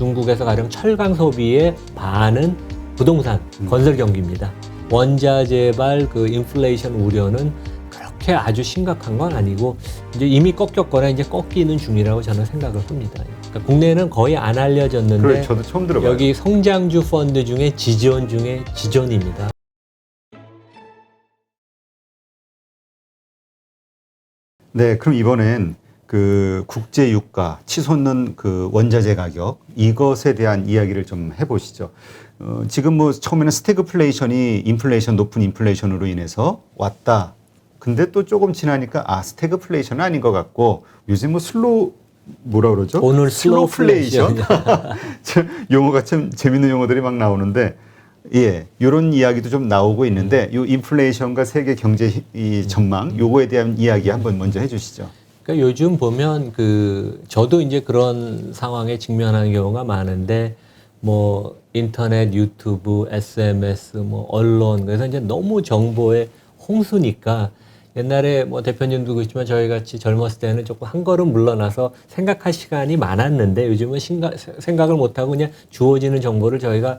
중국에서 가령 철강 소비의 반은 부동산, 건설 경기입니다. 원자 재발 그 인플레이션 우려는 그렇게 아주 심각한 건 아니고 이제 이미 꺾였거나 이제 꺾이는 중이라고 저는 생각을 합니다. 그러니까 국내는 거의 안 알려졌는데 그래, 저도 처음 들어봐요. 여기 성장주 펀드 중에 지존 중에 지존입니다. 네, 그럼 이번엔 그 국제 유가, 치솟는 그 원자재 가격 이것에 대한 이야기를 좀 해보시죠. 지금 뭐 처음에는 스태그플레이션이 인플레이션 높은 인플레이션으로 인해서 왔다. 근데 또 조금 지나니까 스태그플레이션은 아닌 것 같고 요즘 뭐 뭐라 그러죠? 오늘 슬로플레이션 용어가 참 재밌는 용어들이 막 나오는데 예, 이런 이야기도 좀 나오고 있는데 이 인플레이션과 세계 경제 이 전망 요거에 대한 이야기 한번 먼저 해주시죠. 그러니까 요즘 보면 저도 이제 그런 상황에 직면하는 경우가 많은데 뭐 인터넷, 유튜브, SMS, 뭐 언론 그래서 이제 너무 정보의 홍수니까 옛날에 뭐 대표님도 그렇지만 저희 같이 젊었을 때는 조금 한 걸음 물러나서 생각할 시간이 많았는데 요즘은 생각을 못하고 그냥 주어지는 정보를 저희가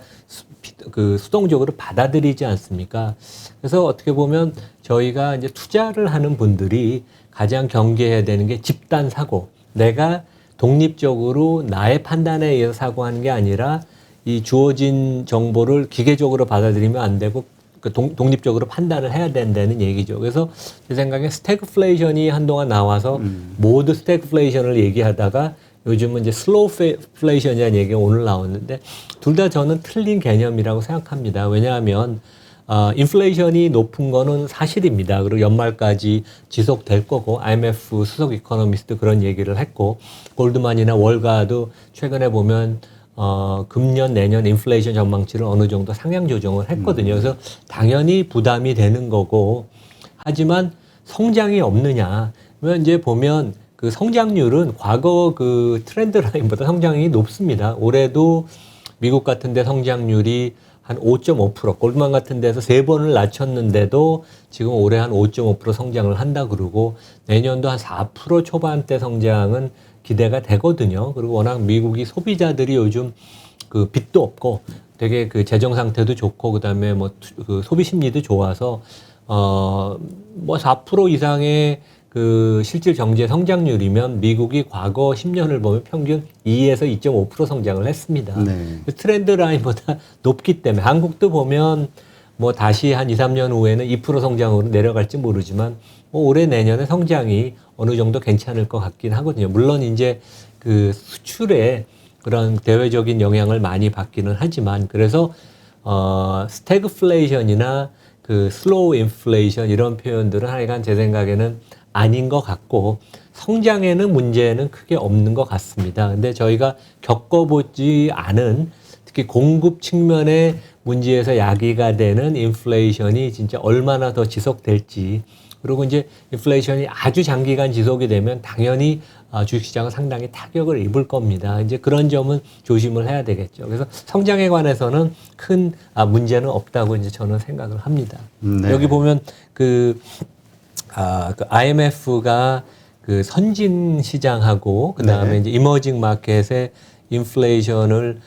수동적으로 받아들이지 않습니까? 그래서 어떻게 보면 저희가 이제 투자를 하는 분들이 가장 경계해야 되는 게 집단 사고. 내가 독립적으로 나의 판단에 의해서 사고하는 게 아니라 이 주어진 정보를 기계적으로 받아들이면 안 되고 독립적으로 판단을 해야 된다는 얘기죠. 그래서 제 생각에 스태그플레이션이 한동안 나와서 모두 스태그플레이션을 얘기하다가 요즘은 이제 슬로우플레이션이라는 얘기가 오늘 나왔는데 둘 다 저는 틀린 개념이라고 생각합니다. 왜냐하면 인플레이션이 높은 거는 사실입니다. 그리고 연말까지 지속될 거고 IMF 수석 이코노미스트 그런 얘기를 했고 골드만이나 월가도 최근에 보면 금년 내년 인플레이션 전망치를 어느 정도 상향 조정을 했거든요. 그래서 당연히 부담이 되는 거고 하지만 성장이 없느냐? 그러면 이제 보면 그 성장률은 과거 그 트렌드 라인보다 성장이 높습니다. 올해도 미국 같은 데 성장률이 한 5.5%, 골드만 같은 데서 3번을 낮췄는데도 지금 올해 한 5.5% 성장을 한다 그러고 내년도 한 4% 초반대 성장은 기대가 되거든요. 그리고 워낙 미국이 소비자들이 요즘 그 빚도 없고 되게 그 재정 상태도 좋고 그다음에 뭐 그 소비 심리도 좋아서 뭐 4% 이상의 그 실질 경제 성장률이면 미국이 과거 10년을 보면 평균 2에서 2.5% 성장을 했습니다. 네. 그 트렌드 라인보다 높기 때문에 한국도 보면 뭐 다시 한 2, 3년 후에는 2% 성장으로 내려갈지 모르지만 뭐 올해 내년에 성장이 어느 정도 괜찮을 것 같긴 하거든요. 물론 이제 그 수출에 그런 대외적인 영향을 많이 받기는 하지만 그래서 스태그플레이션이나 그 슬로우 인플레이션 이런 표현들은 하여간 제 생각에는 아닌 것 같고 성장에는 문제는 크게 없는 것 같습니다. 근데 저희가 겪어보지 않은 특히 공급 측면의 문제에서 야기가 되는 인플레이션이 진짜 얼마나 더 지속될지 그리고 이제 인플레이션이 아주 장기간 지속이 되면 당연히 주식시장은 상당히 타격을 입을 겁니다. 이제 그런 점은 조심을 해야 되겠죠. 그래서 성장에 관해서는 큰 문제는 없다고 이제 저는 생각을 합니다. 네. 여기 보면 그 IMF가 그 선진 시장하고 그 다음에 네. 이제 이머징 마켓의 인플레이션을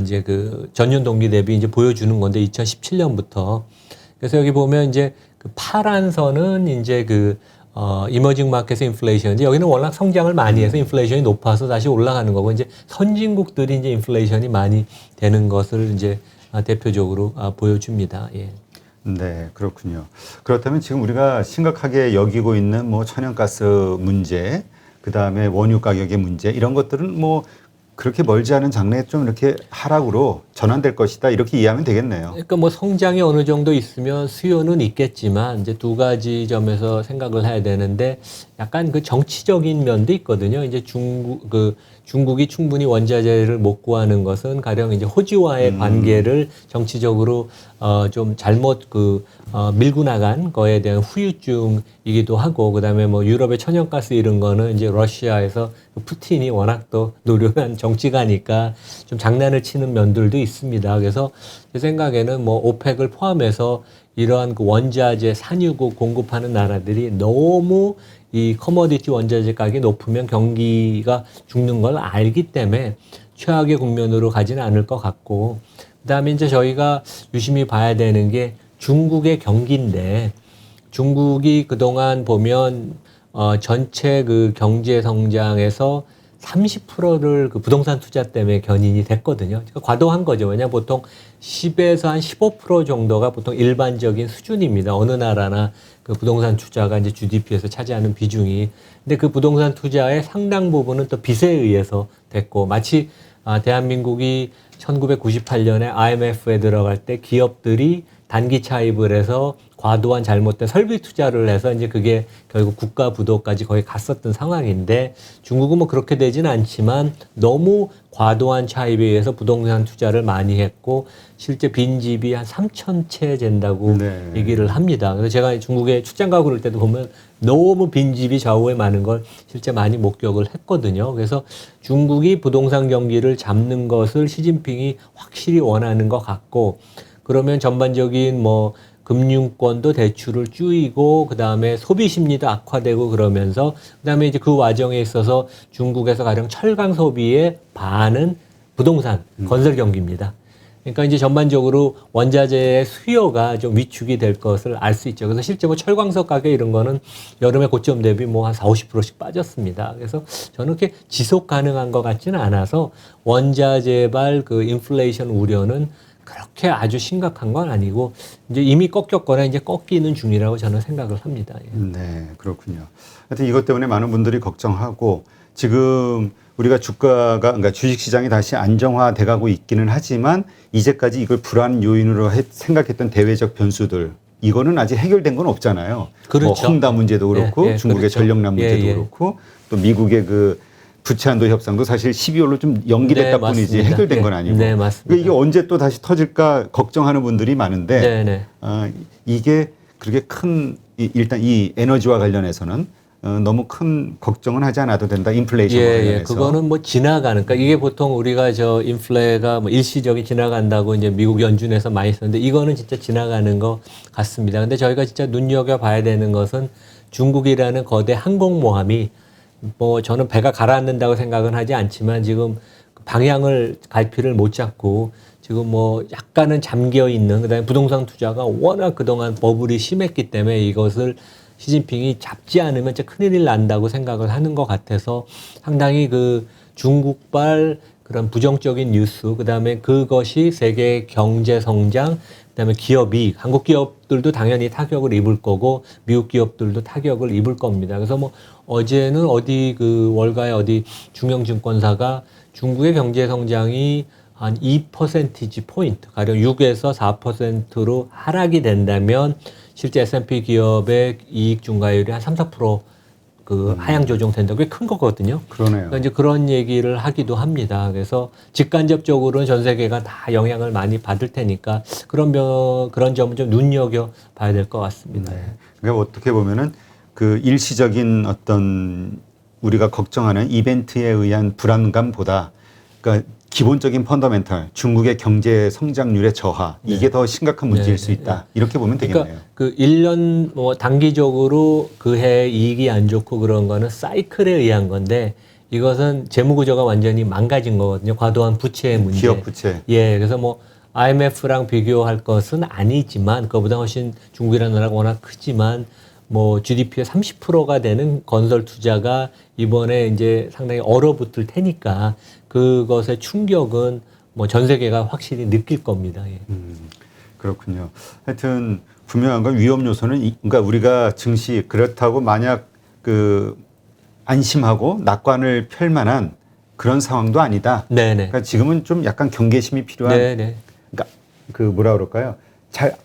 이제 그 전년 동기 대비 이제 보여주는 건데 2017년부터 그래서 여기 보면 이제 그 파란 선은 이제 그 이머징 마켓의 인플레이션인데 여기는 워낙 성장을 많이 해서 인플레이션이 높아서 다시 올라가는 거고 이제 선진국들이 이제 인플레이션이 많이 되는 것을 이제 대표적으로 보여줍니다. 예. 네, 그렇군요. 그렇다면 지금 우리가 심각하게 여기고 있는 뭐 천연가스 문제, 그 다음에 원유 가격의 문제 이런 것들은 뭐 그렇게 멀지 않은 장래에 좀 이렇게 하락으로 전환될 것이다 이렇게 이해하면 되겠네요. 그러니까 뭐 성장이 어느 정도 있으면 수요는 있겠지만 이제 두 가지 점에서 생각을 해야 되는데 약간 그 정치적인 면도 있거든요. 이제 중국이 충분히 원자재를 못 구하는 것은 가령 이제 호주와의 관계를 정치적으로 좀 잘못 밀고 나간 거에 대한 후유증이기도 하고 그다음에 뭐 유럽의 천연가스 이런 거는 이제 러시아에서 푸틴이 워낙 또 노련한 정치가니까 좀 장난을 치는 면들도 있습니다. 그래서 제 생각에는 뭐 오펙을 포함해서 이러한 그 원자재 산유국 공급하는 나라들이 너무 이 커머디티 원자재 가격이 높으면 경기가 죽는 걸 알기 때문에 최악의 국면으로 가지는 않을 것 같고, 그다음에 이제 저희가 유심히 봐야 되는 게 중국의 경기인데, 중국이 그동안 보면 전체 그 경제 성장에서 30%를 그 부동산 투자 때문에 견인이 됐거든요. 그러니까 과도한 거죠. 왜냐하면 보통 10에서 한 15% 정도가 보통 일반적인 수준입니다. 어느 나라나 그 부동산 투자가 이제 GDP에서 차지하는 비중이. 근데 그 부동산 투자의 상당 부분은 또 빚에 의해서 됐고, 마치 대한민국이 1998년에 IMF에 들어갈 때 기업들이 단기 차입을 해서 과도한 잘못된 설비 투자를 해서 이제 그게 결국 국가 부도까지 거의 갔었던 상황인데, 중국은 뭐 그렇게 되지는 않지만 너무 과도한 차입에 의해서 부동산 투자를 많이 했고 실제 빈집이 한 3,000채 된다고 네. 얘기를 합니다. 그래서 제가 중국에 출장 가고 그럴 때도 보면 너무 빈집이 좌우에 많은 걸 실제 많이 목격을 했거든요. 그래서 중국이 부동산 경기를 잡는 것을 시진핑이 확실히 원하는 것 같고, 그러면 전반적인 뭐 금융권도 대출을 줄이고 그다음에 소비 심리도 악화되고 그러면서 그다음에 이제 그 과정에 있어서 중국에서 가령 철강 소비의 반은 부동산 건설 경기입니다. 그러니까 이제 전반적으로 원자재의 수요가 좀 위축이 될 것을 알 수 있죠. 그래서 실제 뭐 철광석 가격 이런 거는 여름에 고점 대비 뭐 한 40~50%씩 빠졌습니다. 그래서 저는 그렇게 지속 가능한 것 같지는 않아서 원자재발 그 인플레이션 우려는 그렇게 아주 심각한 건 아니고 이제 이미 꺾였거나 이제 꺾이는 중이라고 저는 생각을 합니다. 예. 네, 그렇군요. 하여튼 이것 때문에 많은 분들이 걱정하고 지금 우리가 주가가 그러니까 주식시장이 다시 안정화돼 가고 있기는 하지만 이제까지 이걸 불안 요인으로 생각했던 대외적 변수들 이거는 아직 해결된 건 없잖아요. 그렇죠. 뭐 헝다 문제도 그렇고 중국의 그렇죠. 전력난 문제도 그렇고 또 미국의 그 부채한도 협상도 사실 12월로 좀 연기됐다 뿐이지 맞습니다. 해결된 건 아니고. 네, 맞습니다. 그러니까 이게 언제 또 다시 터질까 걱정하는 분들이 많은데 이게 그렇게 큰 일단 이 에너지와 관련해서는 너무 큰 걱정은 하지 않아도 된다. 인플레이션과 관련해서. 그거는 뭐 지나가는. 그러니까 이게 보통 우리가 저 인플레가 뭐 일시적인 지나간다고 이제 미국 연준에서 많이 쓰는데 이거는 진짜 지나가는 것 같습니다. 근데 저희가 진짜 눈여겨봐야 되는 것은 중국이라는 거대 항공모함이 뭐 저는 배가 가라앉는다고 생각은 하지 않지만 지금 방향을 갈피를 못 잡고 지금 뭐 약간은 잠겨 있는, 그다음에 부동산 투자가 워낙 그동안 버블이 심했기 때문에 이것을 시진핑이 잡지 않으면 진짜 큰일이 난다고 생각을 하는 것 같아서 상당히 그 중국발 그런 부정적인 뉴스, 그다음에 그것이 세계 경제 성장, 그다음에 기업 이익, 한국 기업들도 당연히 타격을 입을 거고 미국 기업들도 타격을 입을 겁니다. 그래서 뭐 어제는 어디 그 월가의 어디 중형증권사가 중국의 경제 성장이 한 2%포인트, 가령 6에서 4%로 하락이 된다면 실제 S&P 기업의 이익 증가율이 한 3~4% 그 하향 조정된다고 꽤 큰 거거든요. 그러네요. 그러니까 이제 그런 얘기를 하기도 합니다. 그래서 직간접적으로는 전 세계가 다 영향을 많이 받을 테니까 그런 점은 좀 눈여겨 봐야 될 것 같습니다. 네. 그러니까 어떻게 보면은 그 일시적인 어떤 우리가 걱정하는 이벤트에 의한 불안감보다 그러니까 기본적인 펀더멘털, 중국의 경제 성장률의 저하, 이게 더 심각한 문제일 수 있다. 이렇게 보면 되겠네요. 그러니까 그 1년 뭐 단기적으로 그 해 이익이 안 좋고 그런 거는 사이클에 의한 건데 이것은 재무 구조가 완전히 망가진 거거든요. 과도한 부채의 문제. 기업 부채. 그래서 뭐 IMF랑 비교할 것은 아니지만 그거보다 훨씬 중국이라는 나라가 워낙 크지만 뭐 GDP의 30%가 되는 건설 투자가 이번에 이제 상당히 얼어붙을 테니까 그것의 충격은 뭐 전 세계가 확실히 느낄 겁니다. 그렇군요. 하여튼 분명한 건 위험 요소는 그러니까 우리가 증시 그렇다고 만약 그 안심하고 낙관을 펼 만한 그런 상황도 아니다. 그러니까 지금은 좀 약간 경계심이 필요한. 그러니까 그 뭐라 그럴까요? 잘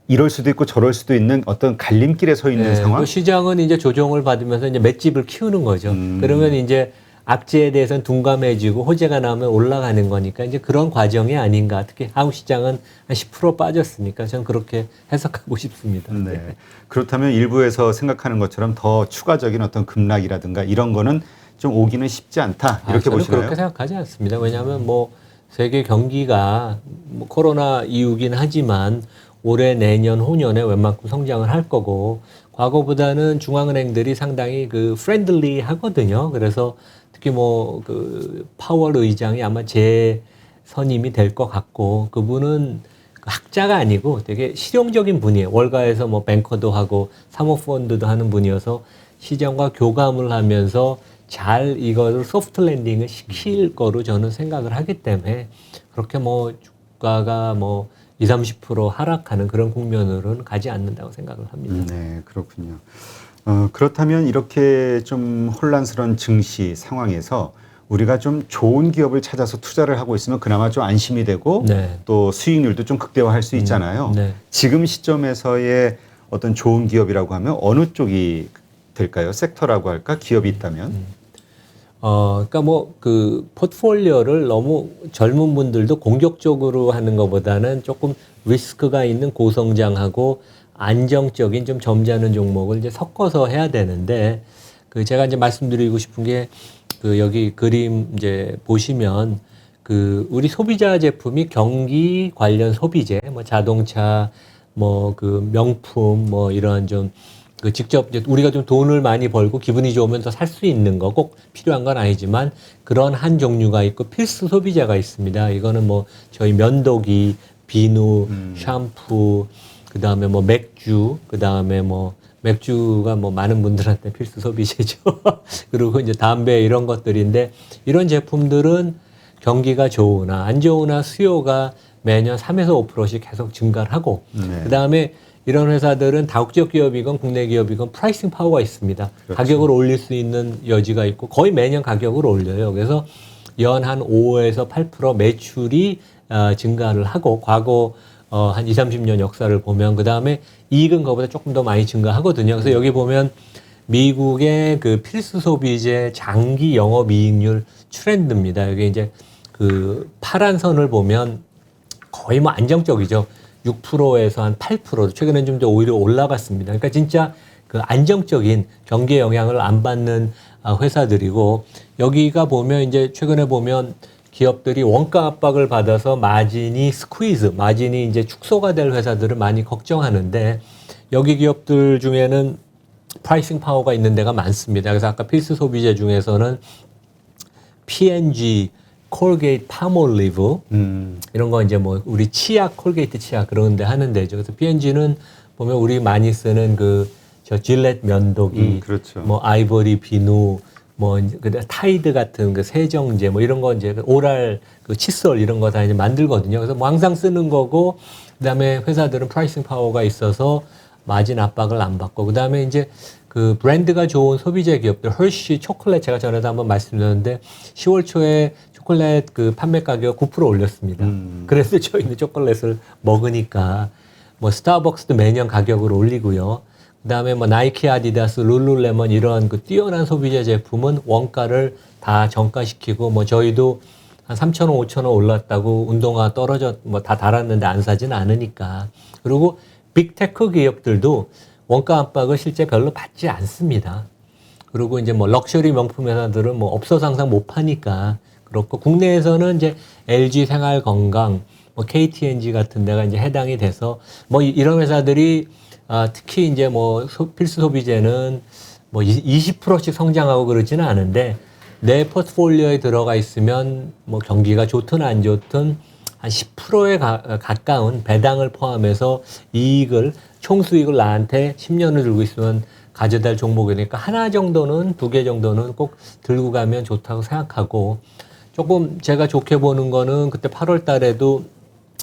이럴 수도 있고 저럴 수도 있는 어떤 갈림길에 서 있는 상황. 그 시장은 이제 조정을 받으면서 이제 맷집을 키우는 거죠. 그러면 이제 악재에 대해서는 둔감해지고 호재가 나오면 올라가는 거니까 이제 그런 과정이 아닌가. 특히 한국 시장은 한 10% 빠졌으니까 저는 그렇게 해석하고 싶습니다. 네. 그렇다면 일부에서 생각하는 것처럼 더 추가적인 어떤 급락이라든가 이런 거는 좀 오기는 쉽지 않다. 이렇게 저는 보시나요? 그렇게 생각하지 않습니다. 왜냐하면 뭐 세계 경기가 뭐 코로나 이후긴 하지만 올해, 내년, 후년에 웬만큼 성장을 할 거고 과거보다는 중앙은행들이 상당히 그 프렌들리 하거든요. 그래서 특히 뭐 그 파월 의장이 아마 제 선임이 될 것 같고 그분은 학자가 아니고 되게 실용적인 분이에요. 월가에서 뭐 뱅커도 하고 사모펀드도 하는 분이어서 시장과 교감을 하면서 잘 이거를 소프트 랜딩을 시킬 거로 저는 생각을 하기 때문에 그렇게 뭐 주가가 뭐 20, 30% 하락하는 그런 국면으로는 가지 않는다고 생각을 합니다. 네, 그렇군요. 그렇다면 이렇게 좀 혼란스러운 증시 상황에서 우리가 좀 좋은 기업을 찾아서 투자를 하고 있으면 그나마 좀 안심이 되고 네. 또 수익률도 좀 극대화할 수 있잖아요. 네. 지금 시점에서의 어떤 좋은 기업이라고 하면 어느 쪽이 될까요? 섹터라고 할까? 기업이 있다면? 그러니까 뭐 그 포트폴리오를 너무 젊은 분들도 공격적으로 하는 것보다는 조금 리스크가 있는 고성장하고 안정적인 좀 점잖은 종목을 이제 섞어서 해야 되는데 그 제가 이제 말씀드리고 싶은 게 그 여기 그림 이제 보시면 그 우리 소비자 제품이 경기 관련 소비재 뭐 자동차 뭐 그 명품 뭐 이런 좀 그 직접 이제 우리가 좀 돈을 많이 벌고 기분이 좋으면 더 살 수 있는 거 꼭 필요한 건 아니지만 그런 한 종류가 있고 필수 소비재가 있습니다. 이거는 뭐 저희 면도기, 비누, 샴푸, 그다음에 뭐 맥주, 그다음에 뭐 맥주가 뭐 많은 분들한테 필수 소비재죠. 그리고 이제 담배 이런 것들인데 이런 제품들은 경기가 좋으나 안 좋으나 수요가 매년 3에서 5%씩 계속 증가를 하고 네. 그다음에 이런 회사들은 다국적 기업이건 국내 기업이건 프라이싱 파워가 있습니다. 그렇죠. 가격을 올릴 수 있는 여지가 있고 거의 매년 가격을 올려요. 그래서 연 한 5에서 8% 매출이 증가를 하고 과거 한 20, 30년 역사를 보면 그다음에 이익은 그거보다 조금 더 많이 증가하거든요. 그래서 여기 보면 미국의 그 필수 소비재 장기 영업이익률 트렌드입니다. 여기 이제 그 파란 선을 보면 거의 뭐 안정적이죠. 6%에서 한 8%, 최근엔 좀 더 오히려 올라갔습니다. 그러니까 진짜 그 안정적인 경기의 영향을 안 받는 회사들이고 여기가 보면 이제 최근에 보면 기업들이 원가 압박을 받아서 마진이 스퀴즈, 마진이 이제 축소가 될 회사들을 많이 걱정하는데 여기 기업들 중에는 프라이싱 파워가 있는 데가 많습니다. 그래서 아까 필수 소비재 중에서는 P&G, 콜게이트, 파몰리브 이런 거 이제 뭐 우리 치약, 콜게이트 치약 그런 데 하는 데죠. 그래서 P&G는 보면 우리 많이 쓰는 그 저 질렛 면도기, 그렇죠. 뭐 아이보리 비누, 뭐 타이드 같은 그 세정제 뭐 이런 거 이제 오랄 그 칫솔 이런 거 다 이제 만들거든요. 그래서 뭐 항상 쓰는 거고 그다음에 회사들은 프라이싱 파워가 있어서 마진 압박을 안 받고 그다음에 이제 그 브랜드가 좋은 소비재 기업들 헐시 초콜릿 제가 전에도 한번 말씀드렸는데 10월 초에 초콜릿 그 판매 가격 9% 올렸습니다. 그래서 저희는 초콜릿을 먹으니까 뭐 스타벅스도 매년 가격을 올리고요. 그다음에 뭐 나이키, 아디다스, 룰루레몬 이런 그 뛰어난 소비재 제품은 원가를 다 정가시키고 뭐 저희도 한 3,000원, 5,000원 올랐다고 운동화 떨어져 뭐 다 달았는데 안 사지는 않으니까. 그리고 빅테크 기업들도 원가 압박을 실제 별로 받지 않습니다. 그리고 이제 뭐 럭셔리 명품 회사들은 뭐 없어서 항상 못 파니까 그렇고 국내에서는 이제 LG 생활 건강, 뭐 KT&G 같은 데가 이제 해당이 돼서 뭐 이런 회사들이 특히 이제 뭐 필수 소비재는 뭐 20%씩 성장하고 그러지는 않은데 내 포트폴리오에 들어가 있으면 뭐 경기가 좋든 안 좋든 한 10%에 가까운 배당을 포함해서 이익을 총수익을 나한테 10년을 들고 있으면 가져다 종목이니까 하나 정도는 2개 정도는 꼭 들고 가면 좋다고 생각하고 조금 제가 좋게 보는 거는 그때 8월 달에도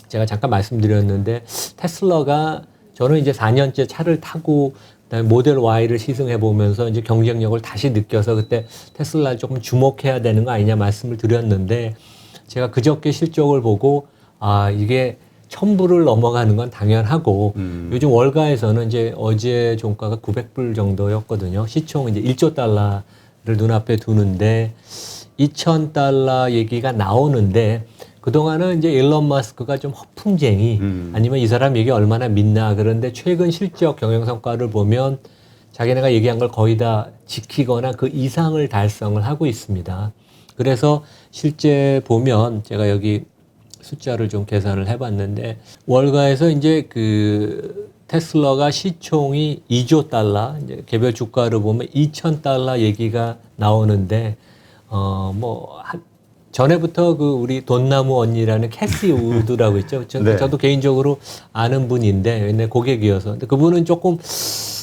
제가 잠깐 말씀드렸는데 테슬라가 저는 이제 4년째 차를 타고 그다음에 모델 Y를 시승해 보면서 이제 경쟁력을 다시 느껴서 그때 테슬라를 조금 주목해야 되는 거 아니냐 말씀을 드렸는데 제가 그저께 실적을 보고 이게 1,000불을 넘어가는 건 당연하고 요즘 월가에서는 이제 어제 종가가 900불 정도였거든요. 시총 이제 1조 달러를 눈앞에 두는데 2,000달러 얘기가 나오는데 그동안은 이제 일론 머스크가 좀 허풍쟁이 아니면 이 사람 얘기 얼마나 믿나 그런데 최근 실적 경영 성과를 보면 자기네가 얘기한 걸 거의 다 지키거나 그 이상을 달성을 하고 있습니다. 그래서 실제 보면 제가 여기 숫자를 좀 계산을 해봤는데 월가에서 이제 그 테슬라가 시총이 2조 달러 이제 개별 주가를 보면 2,000달러 얘기가 나오는데 전에부터 그 우리 돈나무 언니라는 캐시 우드라고 있죠. 네. 저도 개인적으로 아는 분인데, 옛날 고객이어서. 근데 그분은 조금,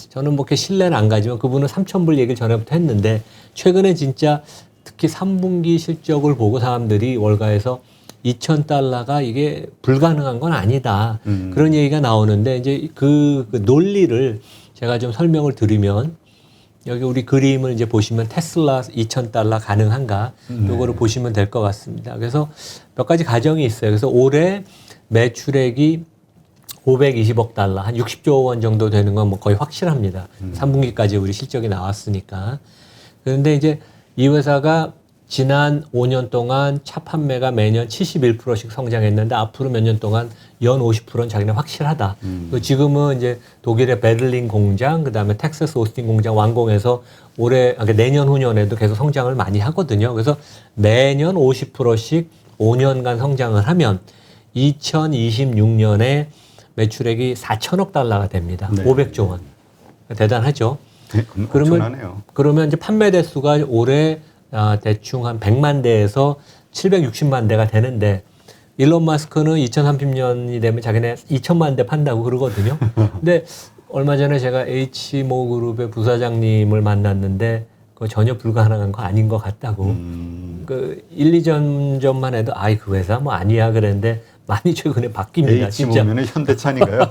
저는 뭐 이렇게 신뢰는 안 가지만 그분은 3,000불 얘기를 전에부터 했는데, 최근에 진짜 특히 3분기 실적을 보고 사람들이 월가에서 2,000달러가 이게 불가능한 건 아니다. 그런 얘기가 나오는데, 이제 그 논리를 제가 좀 설명을 드리면, 여기 우리 그림을 이제 보시면 테슬라 2,000달러 가능한가? 요거를 보시면 될 것 같습니다. 그래서 몇 가지 가정이 있어요. 그래서 올해 매출액이 520억 달러, 한 60조 원 정도 되는 건 뭐 거의 확실합니다. 3분기까지 우리 실적이 나왔으니까. 그런데 이제 이 회사가 지난 5년 동안 차 판매가 매년 71%씩 성장했는데 앞으로 몇 년 동안 연 50%는 자기는 확실하다. 지금은 이제 독일의 베를린 공장, 그 다음에 텍사스 오스틴 공장 완공해서 그러니까 내년 후년에도 계속 성장을 많이 하거든요. 그래서 매년 50%씩 5년간 성장을 하면 2026년에 매출액이 4천억 달러가 됩니다. 네. 500조 원. 대단하죠. 네, 그러면 이제 판매 대수가 올해 대충 한 100만 대에서 760만 대가 되는데 일론 마스크는 2030년이 되면 자기네 2천만 대 판다고 그러거든요. 근데 얼마 전에 제가 H모 그룹의 부사장님을 만났는데 그거 전혀 불가능한 거 아닌 것 같다고. 그 1, 2년 전만 해도 그 회사 뭐 아니야 그랬는데 많이 최근에 바뀝니다. 진짜. H모면은 현대차니까요.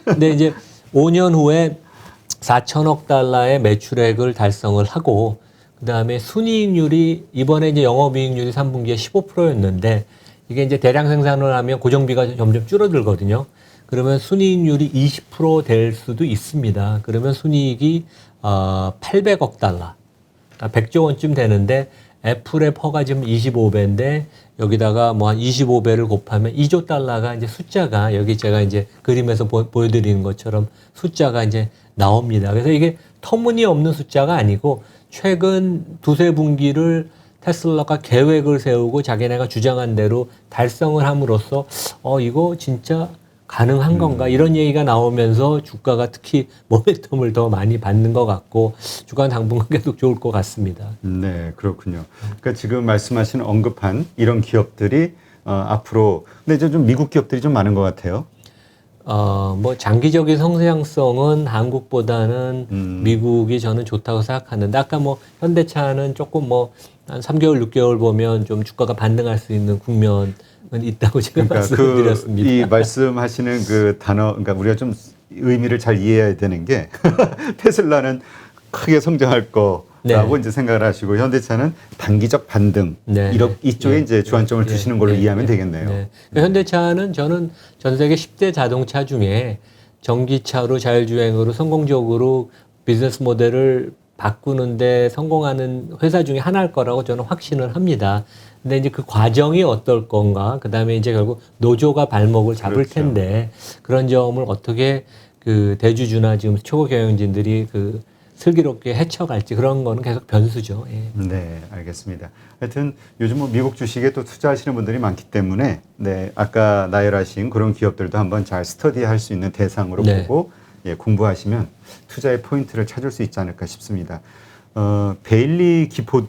근데 이제 5년 후에 4천억 달러의 매출액을 달성을 하고 그다음에 순이익률이 이번에 이제 영업이익률이 3분기에 15%였는데 이게 이제 대량 생산을 하면 고정비가 점점 줄어들거든요. 그러면 순이익률이 20% 될 수도 있습니다. 그러면 순이익이 800억 달러, 100조 원쯤 되는데 애플의 퍼가 지금 25배인데 여기다가 뭐 한 25배를 곱하면 2조 달러가 이제 숫자가 여기 제가 이제 그림에서 보여드리는 것처럼 숫자가 이제 나옵니다. 그래서 이게 터무니없는 숫자가 아니고 최근 두세 분기를 테슬라가 계획을 세우고 자기네가 주장한 대로 달성을 함으로써 이거 진짜 가능한 건가 이런 얘기가 나오면서 주가가 특히 모멘텀을 더 많이 받는 것 같고 주간 당분간 계속 좋을 것 같습니다. 네, 그렇군요. 그러니까 지금 말씀하신 언급한 이런 기업들이 앞으로 근데 이제 좀 미국 기업들이 좀 많은 것 같아요. 뭐 장기적인 성장성은 한국보다는 미국이 저는 좋다고 생각하는데 아까 뭐 현대차는 조금 뭐 한 3개월, 6개월 보면 좀 주가가 반등할 수 있는 국면은 있다고 제가 말씀을 드렸습니다. 이 말씀하시는 그 단어, 그러니까 우리가 좀 의미를 잘 이해해야 되는 게 테슬라는 크게 성장할 거라고 이제 생각을 하시고 현대차는 단기적 반등 이쪽에 이제 주안점을 두시는 걸로 이해하면 되겠네요. 네. 현대차는 저는 전 세계 10대 자동차 중에 전기차로 자율주행으로 성공적으로 비즈니스 모델을 바꾸는데 성공하는 회사 중에 하나일 거라고 저는 확신을 합니다. 근데 이제 그 과정이 어떨 건가, 그 다음에 이제 결국 노조가 발목을 잡을 텐데 그런 점을 어떻게 그 대주주나 지금 초보 경영진들이 그 슬기롭게 헤쳐갈지 그런 거는 계속 변수죠. 예. 네, 알겠습니다. 하여튼 요즘 뭐 미국 주식에 또 투자하시는 분들이 많기 때문에 아까 나열하신 그런 기업들도 한번 잘 스터디할 수 있는 대상으로 보고 공부하시면 투자의 포인트를 찾을 수 있지 않을까 싶습니다. 베일리 기포드?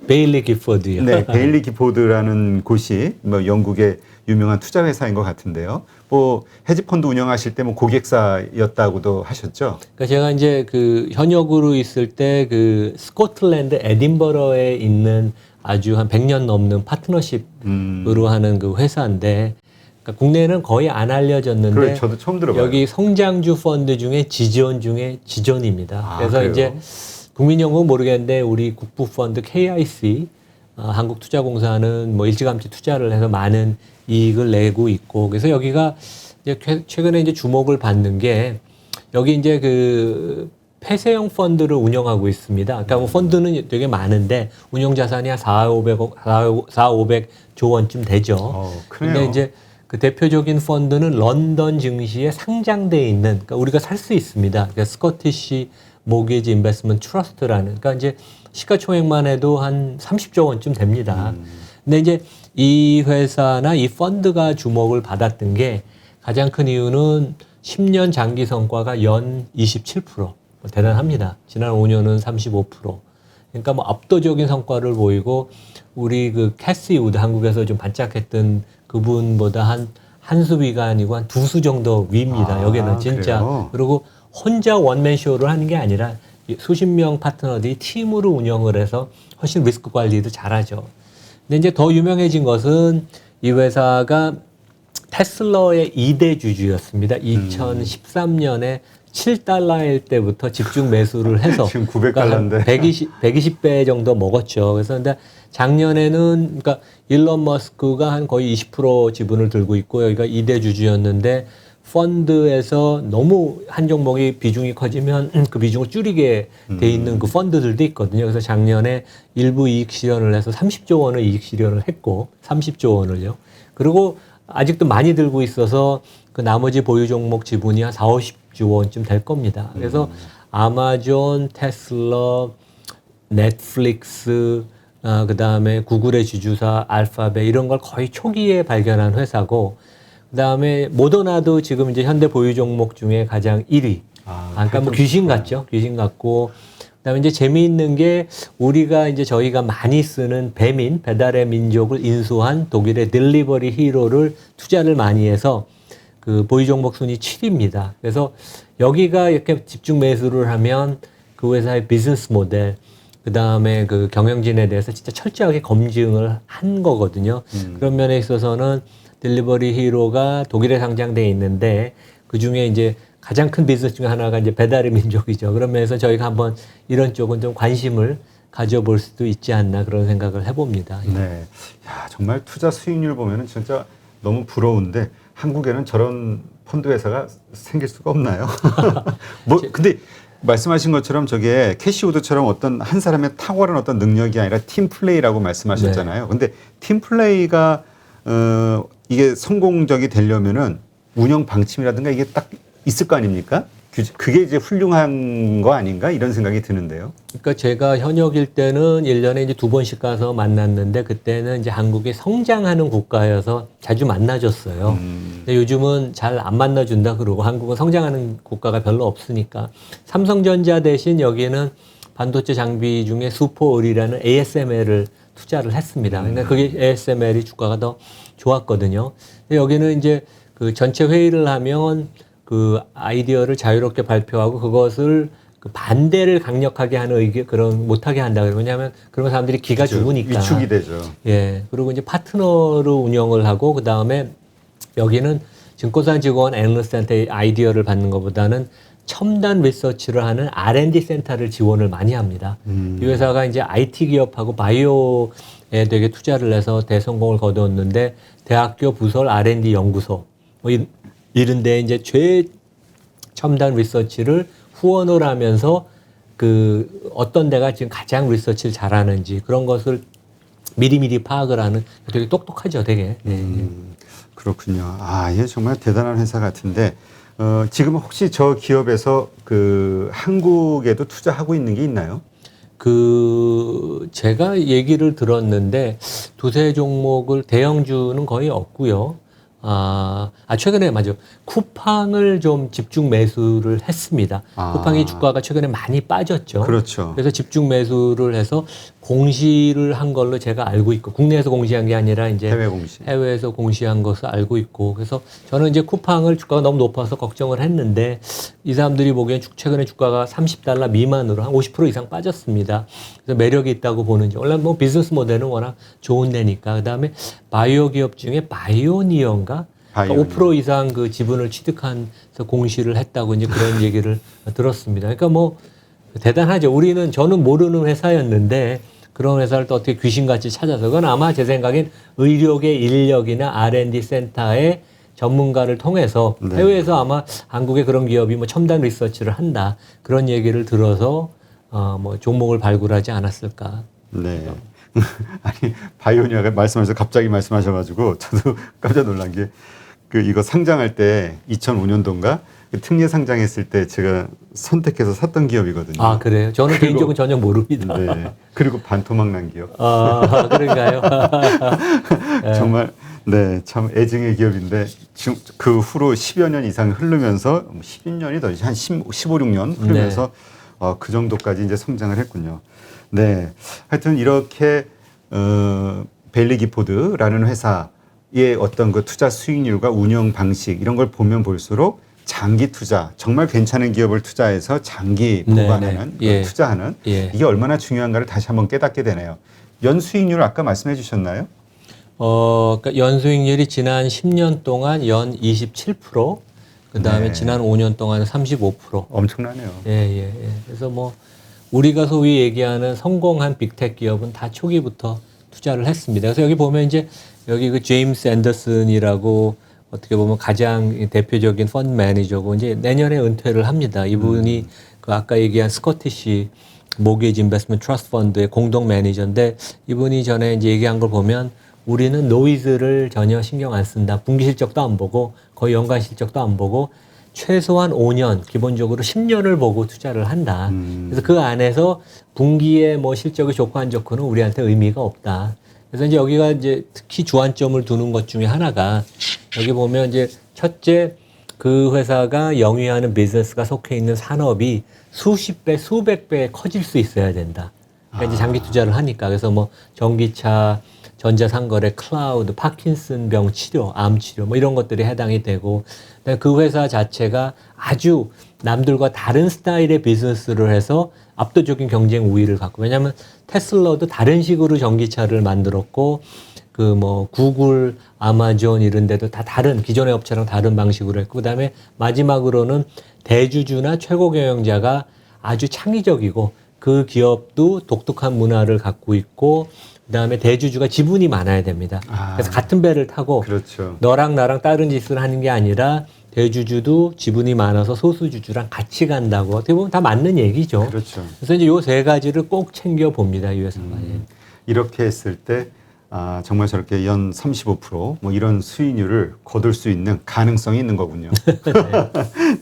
베일리 기포드요. 네, 베일리 기포드라는 곳이 뭐 영국의 유명한 투자 회사인 것 같은데요. 뭐 헤지펀드 운영하실 때 뭐 고객사였다고도 하셨죠? 그러니까 제가 이제 그 현역으로 있을 때 그 스코틀랜드 에딘버러에 있는 아주 한 100년 넘는 파트너십으로 하는 그 회사인데 그러니까 국내에는 거의 안 알려졌는데 그래, 저도 처음 들어봐요. 여기 성장주 펀드 중에 지존 중에 지존입니다. 그래서 그래요? 이제 국민연금은 모르겠는데 우리 국부 펀드 KIC 한국투자공사는 뭐 일찌감치 투자를 해서 많은 이익을 내고 있고 그래서 여기가 이제 최근에 이제 주목을 받는 게 여기 이제 그 폐쇄형 펀드를 운영하고 있습니다. 그러니까 뭐 펀드는 되게 많은데 운용 자산이 한 500조 원쯤 되죠. 근데 이제 그 대표적인 펀드는 런던 증시에 상장돼 있는 그러니까 우리가 살 수 있습니다. 그러니까 스코티시 모기지 인베스트먼트 트러스트라는 그러니까 이제 시가총액만 해도 한 30조 원쯤 됩니다. 근데 이제 이 회사나 이 펀드가 주목을 받았던 게 가장 큰 이유는 10년 장기 성과가 연 27%. 대단합니다. 지난 5년은 35%. 그러니까 뭐 압도적인 성과를 보이고 우리 그 캐시 우드 한국에서 좀 반짝했던 그분보다 한 수 위가 아니고 한 두 수 정도 위입니다. 여기는 진짜. 그래요? 그리고 혼자 원맨 쇼를 하는 게 아니라 수십 명 파트너들이 팀으로 운영을 해서 훨씬 리스크 관리도 잘하죠. 근데 이제 더 유명해진 것은 이 회사가 테슬라의 2대 주주였습니다. 2013년에 7달러일 때부터 집중 매수를 해서 지금 900달러인데 120배 정도 먹었죠. 그래서 근데 작년에는 그러니까 일론 머스크가 한 거의 20% 지분을 들고 있고 여기가 2대 주주였는데 펀드에서 너무 한 종목이 비중이 커지면 그 비중을 줄이게 돼 있는 그 펀드들도 있거든요. 그래서 작년에 일부 이익 실현을 해서 30조 원을 이익 실현을 했고 30조 원을요. 그리고 아직도 많이 들고 있어서 그 나머지 보유 종목 지분이 한 4, 50조 원쯤 될 겁니다. 그래서 아마존, 테슬라, 넷플릭스, 그다음에 구글의 주주사 알파벳 이런 걸 거의 초기에 발견한 회사고 그다음에 모더나도 지금 이제 현대 보유 종목 중에 가장 1위. 그러니까 뭐 귀신 같죠. 귀신 같고 그다음에 이제 재미있는 게 우리가 이제 저희가 많이 쓰는 배민, 배달의 민족을 인수한 독일의 딜리버리 히로를 투자를 많이 해서 그 보유 종목 순위 7위입니다. 그래서 여기가 이렇게 집중 매수를 하면 그 회사의 비즈니스 모델, 그 다음에 그 경영진에 대해서 진짜 철저하게 검증을 한 거거든요. 그런 면에 있어서는 딜리버리 히로가 독일에 상장돼 있는데 그 중에 이제 가장 큰 비즈니스 중에 하나가 이제 배달의 민족이죠. 그런 면에서 저희가 한번 이런 쪽은 좀 관심을 가져볼 수도 있지 않나 그런 생각을 해봅니다. 네. 야, 정말 투자 수익률 보면은 진짜 너무 부러운데 한국에는 저런 펀드 회사가 생길 수가 없나요? 뭐 근데 말씀하신 것처럼 저게 캐시우드처럼 어떤 한 사람의 탁월한 어떤 능력이 아니라 팀 플레이라고 말씀하셨잖아요. 근데 팀 플레이가 이게 성공적이 되려면은 운영 방침이라든가 이게 딱 있을 거 아닙니까? 그게 이제 훌륭한 거 아닌가 이런 생각이 드는데요. 그러니까 제가 현역일 때는 1년에 이제 2번씩 가서 만났는데 그때는 이제 한국이 성장하는 국가여서 자주 만나줬어요. 근데 요즘은 잘 안 만나준다 그러고 한국은 성장하는 국가가 별로 없으니까 삼성전자 대신 여기는 반도체 장비 중에 슈퍼을이라는 ASML을 투자를 했습니다. 그러니까 그게 ASML이 주가가 더 좋았거든요. 근데 여기는 이제 그 전체 회의를 하면 그 아이디어를 자유롭게 발표하고 그것을 그 반대를 강력하게 하는 의견 그런 못하게 한다. 왜냐하면 그런 사람들이 기가 그렇죠. 죽으니까. 위축이 되죠. 예. 그리고 이제 파트너로 운영을 하고 그 다음에 여기는 증권사 직원 애널리스트한테 아이디어를 받는 것보다는 첨단 리서치를 하는 R&D 센터를 지원을 많이 합니다. 이 회사가 이제 IT 기업하고 바이오에 되게 투자를 해서 대성공을 거두었는데 대학교 부설 R&D 연구소 뭐 이런데 이제 최첨단 리서치를 후원을 하면서 그 어떤 데가 지금 가장 리서치를 잘하는지 그런 것을 미리미리 파악을 하는 되게 똑똑하죠, 되게. 그렇군요. 아, 이게 정말 대단한 회사 같은데 지금 혹시 저 기업에서 그 한국에도 투자하고 있는 게 있나요? 그 제가 얘기를 들었는데 두세 종목을 대형주는 거의 없고요. 최근에 맞아. 쿠팡을 좀 집중 매수를 했습니다. 쿠팡이 주가가 최근에 많이 빠졌죠. 그렇죠. 그래서 집중 매수를 해서 공시를 한 걸로 제가 알고 있고, 국내에서 공시한 게 아니라 이제 해외 공시. 해외에서 공시한 것을 알고 있고, 그래서 저는 이제 쿠팡을 주가가 너무 높아서 걱정을 했는데, 이 사람들이 보기엔 최근에 주가가 30달러 미만으로 한 50% 이상 빠졌습니다. 그래서 매력이 있다고 보는지. 원래 뭐 비즈니스 모델은 워낙 좋은 데니까. 그 다음에 바이오 기업 중에 바이오니어인가? 그러니까 5% 이상 그 지분을 취득해서 공시를 했다고 이제 그런 얘기를 들었습니다. 그러니까 뭐 대단하죠. 저는 모르는 회사였는데 그런 회사를 또 어떻게 귀신같이 찾아서 그건 아마 제 생각엔 의료계 인력이나 R&D 센터의 전문가를 통해서 해외에서 아마 한국의 그런 기업이 뭐 첨단 리서치를 한다 그런 얘기를 들어서 뭐 종목을 발굴하지 않았을까. 네. 아니 바이오니아가 말씀하셔서 갑자기 말씀하셔가지고 저도 깜짝 놀란 게 이거 상장할 때 2005년도인가 특례 상장했을 때 제가 선택해서 샀던 기업이거든요. 아 그래요? 저는 개인적으로 전혀 모릅니다. 네. 그리고 반토막 난 기업. 그런가요? 정말 네, 참 애증의 기업인데 지금 그 후로 10여 년 이상 흐르면서 10년이 더 한 15, 16년 흐르면서 그 정도까지 이제 성장을 했군요. 네. 하여튼 이렇게 벨리 기포드라는 회사의 어떤 그 투자 수익률과 운영 방식 이런 걸 보면 볼수록 장기 투자, 정말 괜찮은 기업을 투자해서 장기 보관하는 예. 투자하는 예. 이게 얼마나 중요한가를 다시 한번 깨닫게 되네요. 연 수익률 아까 말씀해 주셨나요? 그러니까 연수익률이 지난 10년 동안 연 27%, 그 다음에 네. 지난 5년 동안 35%. 엄청나네요. 예. 그래서 뭐 우리가 소위 얘기하는 성공한 빅테크 기업은 다 초기부터 투자를 했습니다. 그래서 여기 보면 이제 여기 그 제임스 앤더슨이라고 어떻게 보면 가장 대표적인 펀드 매니저고 이제 내년에 은퇴를 합니다. 이분이 그 아까 얘기한 스코티시 모게지 인베스트먼트 트러스트 펀드의 공동 매니저인데 이분이 전에 이제 얘기한 걸 보면 우리는 노이즈를 전혀 신경 안 쓴다. 분기 실적도 안 보고 거의 연간 실적도 안 보고 최소한 5년, 기본적으로 10년을 보고 투자를 한다. 그래서 그 안에서 분기에 뭐 실적이 좋고 안 좋고는 우리한테 의미가 없다. 그래서 이제 여기가 이제 특히 주안점을 두는 것 중에 하나가 여기 보면 이제 첫째 그 회사가 영위하는 비즈니스가 속해 있는 산업이 수십 배, 수백 배 커질 수 있어야 된다. 그러니까 이제 장기 투자를 하니까 그래서 뭐 전기차, 전자상거래, 클라우드, 파킨슨병 치료, 암 치료 뭐 이런 것들이 해당이 되고 그 회사 자체가 아주 남들과 다른 스타일의 비즈니스를 해서 압도적인 경쟁 우위를 갖고 왜냐하면 테슬라도 다른 식으로 전기차를 만들었고 그 뭐 구글, 아마존 이런 데도 다 다른 기존의 업체랑 다른 방식으로 했고 그다음에 마지막으로는 대주주나 최고 경영자가 아주 창의적이고 그 기업도 독특한 문화를 갖고 있고 그다음에 대주주가 지분이 많아야 됩니다. 그래서 같은 배를 타고 그렇죠. 너랑 나랑 다른 짓을 하는 게 아니라 대주주도 지분이 많아서 소수주주랑 같이 간다고 어떻게 보면 다 맞는 얘기죠. 그렇죠. 그래서 이제 요 세 가지를 꼭 챙겨 봅니다. 이 회사가. 이렇게 했을 때 정말 저렇게 연 35%뭐 이런 수익률을 거둘 수 있는 가능성이 있는 거군요.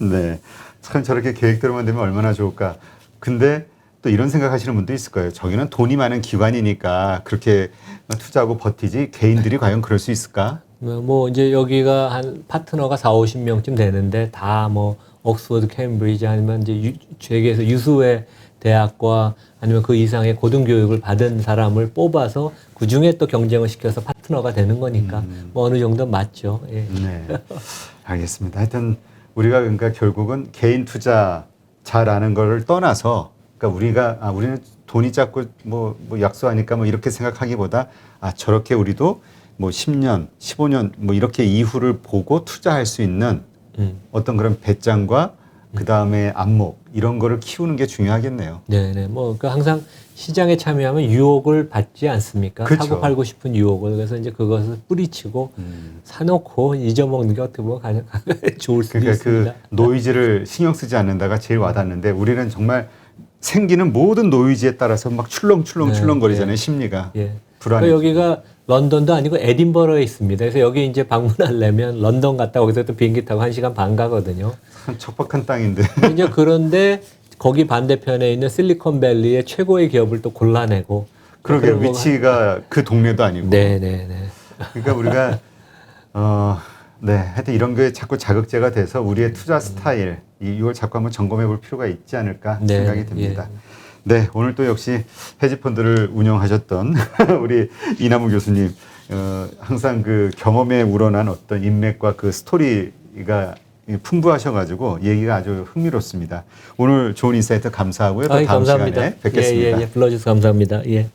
네. 참 저렇게 계획대로만 되면 얼마나 좋을까. 근데 또 이런 생각하시는 분도 있을 거예요. 저기는 돈이 많은 기관이니까 그렇게 투자하고 버티지 개인들이 과연 그럴 수 있을까? 뭐 이제 여기가 한 파트너가 4, 50명쯤 되는데 다 뭐 옥스퍼드, 케임브리지 아니면 이제 세계에서 유수의 대학과 아니면 그 이상의 고등교육을 받은 사람을 뽑아서 그 중에 또 경쟁을 시켜서 파트너가 되는 거니까 뭐 어느 정도 맞죠. 예. 네. 알겠습니다. 하여튼 우리가 그러니까 결국은 개인 투자 잘하는 거를 떠나서 그러니까 우리는 돈이 작고 뭐 약소하니까 뭐 이렇게 생각하기보다 저렇게 우리도 뭐 10년, 15년 뭐 이렇게 이후를 보고 투자할 수 있는 어떤 그런 배짱과 그 다음에 안목 이런 거를 키우는 게 중요하겠네요. 네네. 뭐 그 항상 시장에 참여하면 유혹을 받지 않습니까? 그렇죠. 사고 팔고 싶은 유혹을 그래서 이제 그것을 뿌리치고 사놓고 잊어먹는 게 어떻게 보면 가장 좋을 수도 그러니까 있습니다. 그 노이즈를 신경 쓰지 않는다가 제일 와닿는데 우리는 정말 생기는 모든 노이즈에 따라서 막 출렁거리잖아요. 심리가. 예. 불안해. 그러니까 여기가 런던도 아니고 에딘버러에 있습니다. 그래서 여기 이제 방문하려면 런던 갔다 거기서 또 비행기 타고 1시간 반 가거든요. 참 척박한 땅인데. 이제 그런데 거기 반대편에 있는 실리콘밸리의 최고의 기업을 또 골라내고. 그러게 위치가 그 동네도 아니고. 네네네. 그러니까 우리가 네, 하여튼 이런 게 자꾸 자극제가 돼서 우리의 투자 스타일 이걸 자꾸 한번 점검해 볼 필요가 있지 않을까 네, 생각이 듭니다. 네, 오늘 또 역시 헤지펀드를 운영하셨던 우리 이남우 교수님 항상 그 경험에 우러난 어떤 인맥과 그 스토리가 풍부하셔가지고 얘기가 아주 흥미롭습니다. 오늘 좋은 인사이트 감사하고요. 또 다음 감사합니다. 시간에 뵙겠습니다. 불러주셔서 감사합니다. 예.